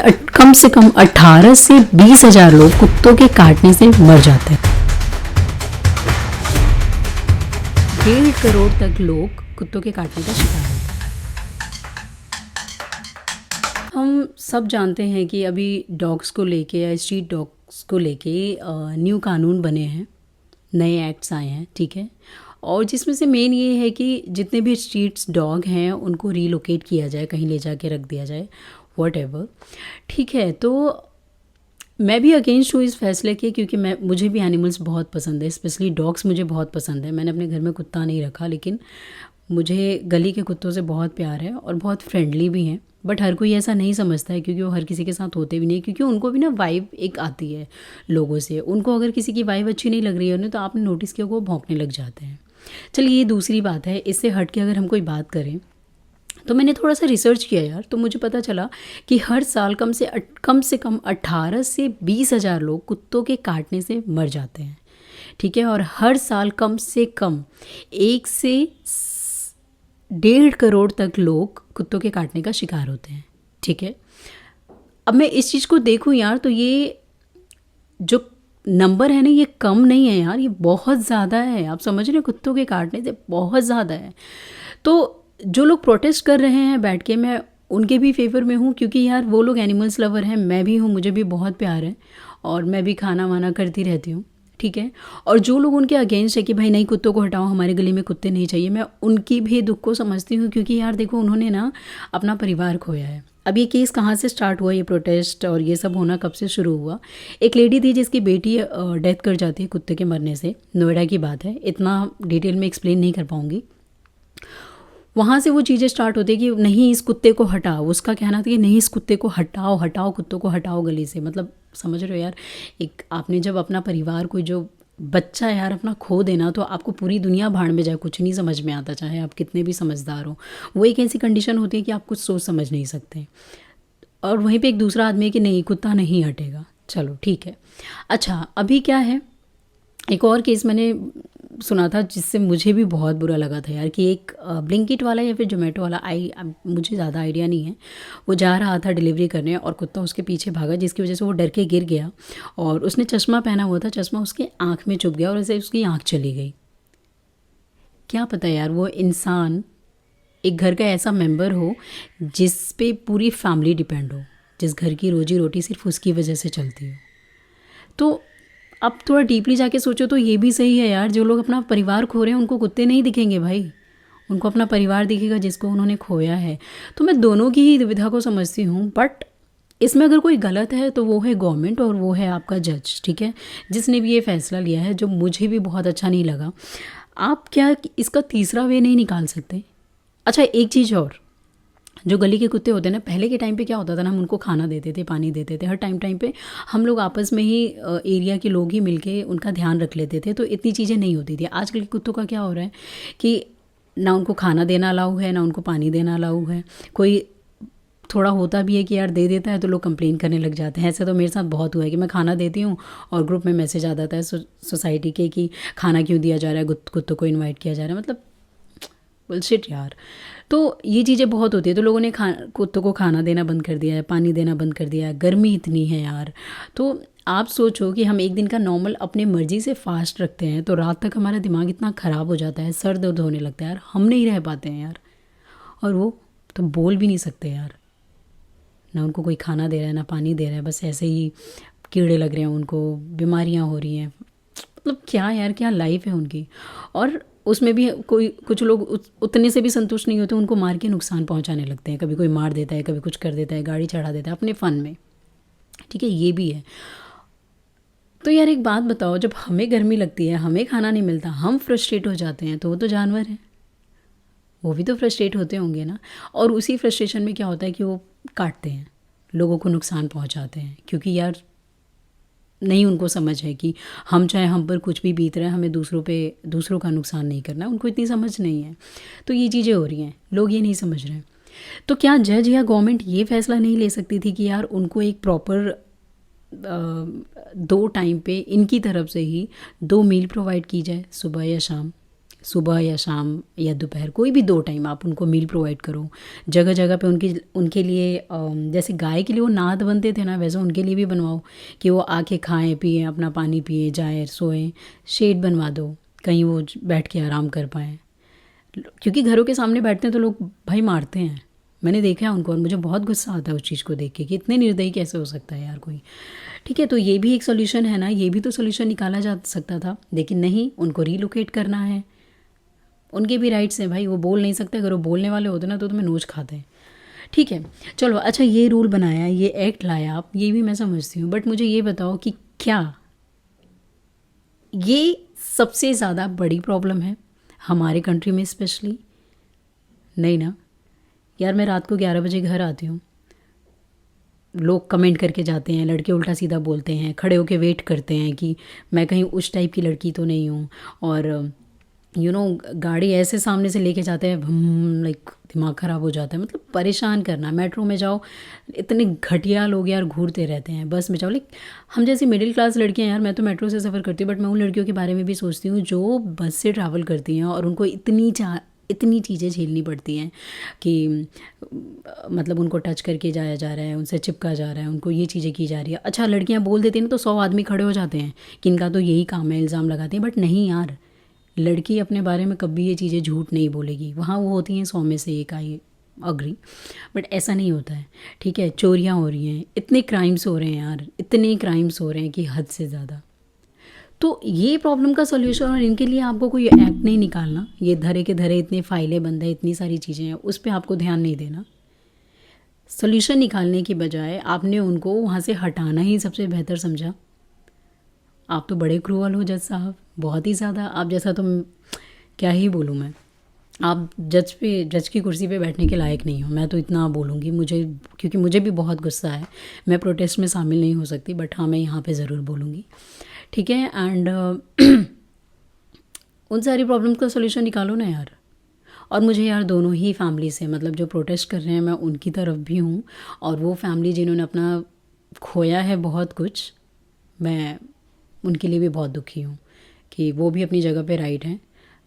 कम से कम 18 से 20 हजार लोग कुत्तों के काटने से मर जाते हैं। 1.5 करोड़ तक लोग कुत्तों के काटने का शिकार होते हैं। हम सब जानते हैं कि अभी डॉग्स को लेके या स्ट्रीट डॉग्स को लेके न्यू कानून बने हैं, नए एक्ट्स आए हैं, ठीक है। और जिसमें से मेन ये है कि जितने भी स्ट्रीट्स डॉग हैं उनको रीलोकेट किया जाए, कहीं ले जाके रख दिया जाए, व्हाटएवर, ठीक है। तो मैं भी अगेंस्ट हूँ इस फैसले के, क्योंकि मुझे भी एनिमल्स बहुत पसंद है, स्पेशली डॉग्स मुझे बहुत पसंद है। मैंने अपने घर में कुत्ता नहीं रखा, लेकिन मुझे गली के कुत्तों से बहुत प्यार है और बहुत फ्रेंडली भी हैं। बट हर कोई ऐसा नहीं समझता है, क्योंकि वो हर किसी के साथ होते भी नहीं, क्योंकि उनको भी ना वाइब एक आती है लोगों से। उनको अगर किसी की वाइब अच्छी नहीं लग रही है उन्हें, तो आपने नोटिस किया वो भौंकने लग जाते हैं। चलिए ये दूसरी बात है। इससे हट के अगर हम कोई बात करें तो मैंने थोड़ा सा रिसर्च किया यार, तो मुझे पता चला कि हर साल कम से कम 18 से 20 हजार लोग कुत्तों के काटने से मर जाते हैं, ठीक है। और हर साल कम से कम 1 से 1.5 करोड़ तक लोग कुत्तों के काटने का शिकार होते हैं, ठीक है। अब मैं इस चीज़ को देखूं यार, तो ये जो नंबर है ना, ये कम नहीं है यार, ये बहुत ज़्यादा है। आप समझ रहे हैं, कुत्तों के काटने से बहुत ज़्यादा है। तो जो लोग प्रोटेस्ट कर रहे हैं बैठ के, मैं उनके भी फेवर में हूँ, क्योंकि यार वो लोग एनिमल्स लवर हैं, मैं भी हूँ, मुझे भी बहुत प्यार है और मैं भी खाना वाना करती रहती हूँ, ठीक है। और जो लोग उनके अगेंस्ट है कि भाई नहीं कुत्तों को हटाओ, हमारे गली में कुत्ते नहीं चाहिए, मैं उनकी भी दुख को समझती हूँ, क्योंकि यार देखो उन्होंने ना अपना परिवार खोया है। अब ये केस कहाँ से स्टार्ट हुआ, ये प्रोटेस्ट और ये सब होना कब से शुरू हुआ? एक लेडी थी जिसकी बेटी डेथ कर जाती है कुत्ते के मरने से, नोएडा की बात है, इतना डिटेल में एक्सप्लेन नहीं कर पाऊँगी। वहाँ से वो चीज़ें स्टार्ट होती है कि नहीं इस कुत्ते को हटाओ। उसका कहना था कि नहीं इस कुत्ते को हटाओ, हटाओ कुत्तों को हटाओ गली से। मतलब समझ रहे हो यार, एक आपने जब अपना परिवार, कोई जो बच्चा यार अपना खो देना, तो आपको पूरी दुनिया भाड़ में जाए, कुछ नहीं समझ में आता, चाहे आप कितने भी समझदार हो। वो एक ऐसी कंडीशन होती है कि आप कुछ सोच समझ नहीं सकते। और वहीं पे एक दूसरा आदमी है कि नहीं कुत्ता नहीं हटेगा, चलो ठीक है। अच्छा अभी क्या है, एक और केस मैंने सुना था जिससे मुझे भी बहुत बुरा लगा था यार, कि एक ब्लिंकिट वाला या फिर जोमेटो वाला, मुझे ज़्यादा आइडिया नहीं है, वो जा रहा था डिलीवरी करने और कुत्ता उसके पीछे भागा, जिसकी वजह से वो डर के गिर गया। और उसने चश्मा पहना हुआ था, चश्मा उसके आँख में चुभ गया और ऐसे उसकी आँख चली गई। क्या पता यार वो इंसान एक घर का ऐसा मेंबर हो जिस पे पूरी फैमिली डिपेंड हो, जिस घर की रोजी रोटी सिर्फ उसकी वजह से चलती हो। तो अब थोड़ा डीपली जाके सोचो तो ये भी सही है यार, जो लोग अपना परिवार खो रहे हैं उनको कुत्ते नहीं दिखेंगे भाई, उनको अपना परिवार दिखेगा जिसको उन्होंने खोया है। तो मैं दोनों की ही दुविधा को समझती हूँ, बट इसमें अगर कोई गलत है तो वो है गवर्नमेंट और वो है आपका जज, ठीक है, जिसने भी ये फैसला लिया है, जो मुझे भी बहुत अच्छा नहीं लगा। आप क्या इसका तीसरा वे नहीं निकाल सकते? अच्छा एक चीज़ और, जो गली के कुत्ते होते हैं ना, पहले के टाइम पे क्या होता था ना, हम उनको खाना देते थे, पानी देते थे, हर टाइम पे हम लोग आपस में ही एरिया के लोग ही मिलके उनका ध्यान रख लेते थे, तो इतनी चीज़ें नहीं होती थी। आजकल के कुत्तों का क्या हो रहा है कि ना उनको खाना देना अलाउ है, ना उनको पानी देना अलाउ है। कोई थोड़ा होता भी है कि यार दे देता है तो लोग कंप्लेन करने लग जाते हैं। ऐसा तो मेरे साथ बहुत हुआ है कि मैं खाना देती हूँ और ग्रुप में मैसेज आ जाता है सोसाइटी के कि खाना क्यों दिया जा रहा है, कुत्तों को इन्वाइट किया जा रहा है। मतलब बुलशिट यार। तो ये चीज़ें बहुत होती है, तो लोगों ने कुत्तों को खाना देना बंद कर दिया है, पानी देना बंद कर दिया है। गर्मी इतनी है यार, तो आप सोचो कि हम एक दिन का नॉर्मल अपने मर्जी से फास्ट रखते हैं, तो रात तक हमारा दिमाग इतना ख़राब हो जाता है, सर दर्द होने लगता है यार, हम नहीं रह पाते हैं यार। और वो तो बोल भी नहीं सकते यार, ना उनको कोई खाना दे रहा है ना पानी दे रहा है, बस ऐसे ही कीड़े लग रहे हैं उनको, बीमारियाँ हो रही हैं। मतलब क्या यार, क्या लाइफ है उनकी। और उसमें भी कुछ लोग उतने से भी संतुष्ट नहीं होते, उनको मार के नुकसान पहुंचाने लगते हैं। कभी कोई मार देता है, कभी कुछ कर देता है, गाड़ी चढ़ा देता है अपने फ़न में, ठीक है, ये भी है। तो यार एक बात बताओ, जब हमें गर्मी लगती है, हमें खाना नहीं मिलता, हम फ्रस्ट्रेट हो जाते हैं, तो वो तो जानवर है, वो भी तो फ्रस्ट्रेट होते होंगे ना। और उसी फ्रस्ट्रेशन में क्या होता है कि वो काटते हैं, लोगों को नुकसान पहुँचाते हैं, क्योंकि यार नहीं उनको समझ है कि हम चाहे हम पर कुछ भी बीत रहा है, हमें दूसरों का नुकसान नहीं करना, उनको इतनी समझ नहीं है। तो ये चीज़ें हो रही हैं, लोग ये नहीं समझ रहे हैं। तो क्या जज या गवर्नमेंट ये फैसला नहीं ले सकती थी कि यार उनको एक प्रॉपर 2 टाइम पे इनकी तरफ से ही 2 मील प्रोवाइड की जाए, सुबह या शाम? सुबह या शाम या दोपहर, कोई भी 2 टाइम आप उनको मील प्रोवाइड करो। जगह जगह पे उनके लिए जैसे गाय के लिए वो नाद बनते थे ना, वैसे उनके लिए भी बनवाओ कि वो आके खाएं पिएं, अपना पानी पिए, जाएं, सोएं। शेड बनवा दो कहीं वो बैठ के आराम कर पाएँ, क्योंकि घरों के सामने बैठते हैं तो लोग भाई मारते हैं। मैंने देखा है उनको और मुझे बहुत गुस्सा आता है उस चीज़ को देख के कि इतने निर्दयी कैसे हो सकता है यार कोई। ठीक है, तो ये भी एक सोल्यूशन है ना, ये भी तो सोल्यूशन निकाला जा सकता था, लेकिन नहीं, उनको रीलोकेट करना है। उनके भी राइट्स हैं भाई, वो बोल नहीं सकते। अगर वो बोलने वाले होते ना तो तुम्हें नोच खाते हैं। ठीक है, चलो अच्छा, ये रूल बनाया, ये एक्ट लाया आप, ये भी मैं समझती हूँ, बट मुझे ये बताओ कि क्या ये सबसे ज़्यादा बड़ी प्रॉब्लम है हमारे कंट्री में स्पेशली? नहीं ना यार। मैं रात को 11 बजे घर आती हूँ, लोग कमेंट करके जाते हैं, लड़के उल्टा सीधा बोलते हैं, खड़े होके वेट करते हैं कि मैं कहीं उस टाइप की लड़की तो नहीं हूँ। और गाड़ी ऐसे सामने से लेके जाते हैं, लाइक दिमाग ख़राब हो जाता है। मतलब परेशान करना। मेट्रो में जाओ, इतने घटिया लोग यार घूरते रहते हैं। बस में जाओ, लाइक हम जैसी मिडिल क्लास लड़कियां यार, मैं तो मेट्रो से सफ़र करती हूँ, बट मैं उन लड़कियों के बारे में भी सोचती हूँ जो बस से ट्रैवल करती हैं और उनको इतनी चीज़ें झेलनी पड़ती हैं कि मतलब उनको टच करके जाया जा रहा है, उनसे चिपका जा रहा है, उनको ये चीज़ें की जा रही है। अच्छा, लड़कियां बोल देती हैं ना तो 100 आदमी खड़े हो जाते हैं कि इनका तो यही काम है, इल्ज़ाम लगाते हैं। बट नहीं यार, लड़की अपने बारे में कभी ये चीज़ें झूठ नहीं बोलेगी। वहाँ वो होती हैं 100 में से 1, आई अग्री, बट ऐसा नहीं होता है। ठीक है, चोरियाँ हो रही हैं, इतने क्राइम्स हो रहे हैं यार, इतने क्राइम्स हो रहे हैं कि हद से ज़्यादा। तो ये प्रॉब्लम का सोल्यूशन, और इनके लिए आपको कोई एक्ट नहीं निकालना। ये धरे के धरे इतने फाइलें बंद है, इतनी सारी चीज़ें हैं, उस पर आपको ध्यान नहीं देना। सोल्यूशन निकालने की बजाय आपने उनको वहाँ से हटाना ही सबसे बेहतर समझा। आप तो बड़े क्रूअल हो जज साहब, बहुत ही ज़्यादा। आप जैसा तो क्या ही बोलूँ मैं। आप जज की कुर्सी पे बैठने के लायक नहीं हो, मैं तो इतना बोलूँगी। मुझे, क्योंकि मुझे भी बहुत गुस्सा है, मैं प्रोटेस्ट में शामिल नहीं हो सकती, बट हाँ मैं यहाँ पे ज़रूर बोलूँगी। ठीक है, एंड उन सारी प्रॉब्लम्स का सोल्यूशन निकालो ना यार। और मुझे यार दोनों ही फैमिली से, मतलब जो प्रोटेस्ट कर रहे हैं मैं उनकी तरफ भी हूँ, और वो फैमिली जिन्होंने अपना खोया है बहुत कुछ, मैं उनके लिए भी बहुत दुखी हूँ कि वो भी अपनी जगह पे राइट हैं।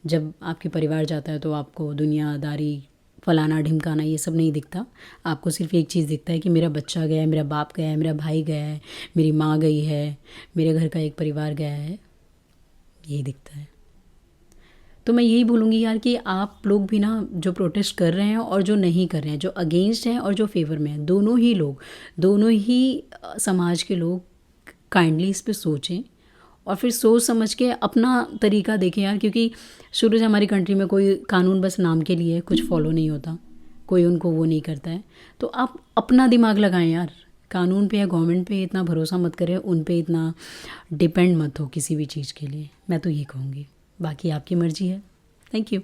जब आपके परिवार जाता है तो आपको दुनियादारी, फलाना ढिमकाना, ये सब नहीं दिखता। आपको सिर्फ एक चीज़ दिखता है कि मेरा बच्चा गया है, मेरा बाप गया है, मेरा भाई गया है, मेरी माँ गई है, मेरे घर का एक परिवार गया है, यही दिखता है। तो मैं यही बोलूँगी यार कि आप लोग भी ना, जो प्रोटेस्ट कर रहे हैं और जो नहीं कर रहे हैं, जो अगेंस्ट हैं और जो फेवर में हैं, दोनों ही लोग, दोनों ही समाज के लोग काइंडली इस पे सोचें और फिर सोच समझ के अपना तरीका देखें यार। क्योंकि शुरू से हमारी कंट्री में कोई कानून बस नाम के लिए कुछ फॉलो नहीं होता, कोई उनको वो नहीं करता है। तो आप अपना दिमाग लगाएं यार, कानून पे या गवर्नमेंट पे इतना भरोसा मत करें, उन पे इतना डिपेंड मत हो किसी भी चीज़ के लिए। मैं तो ये कहूँगी, बाकी आपकी मर्ज़ी है। Thank you.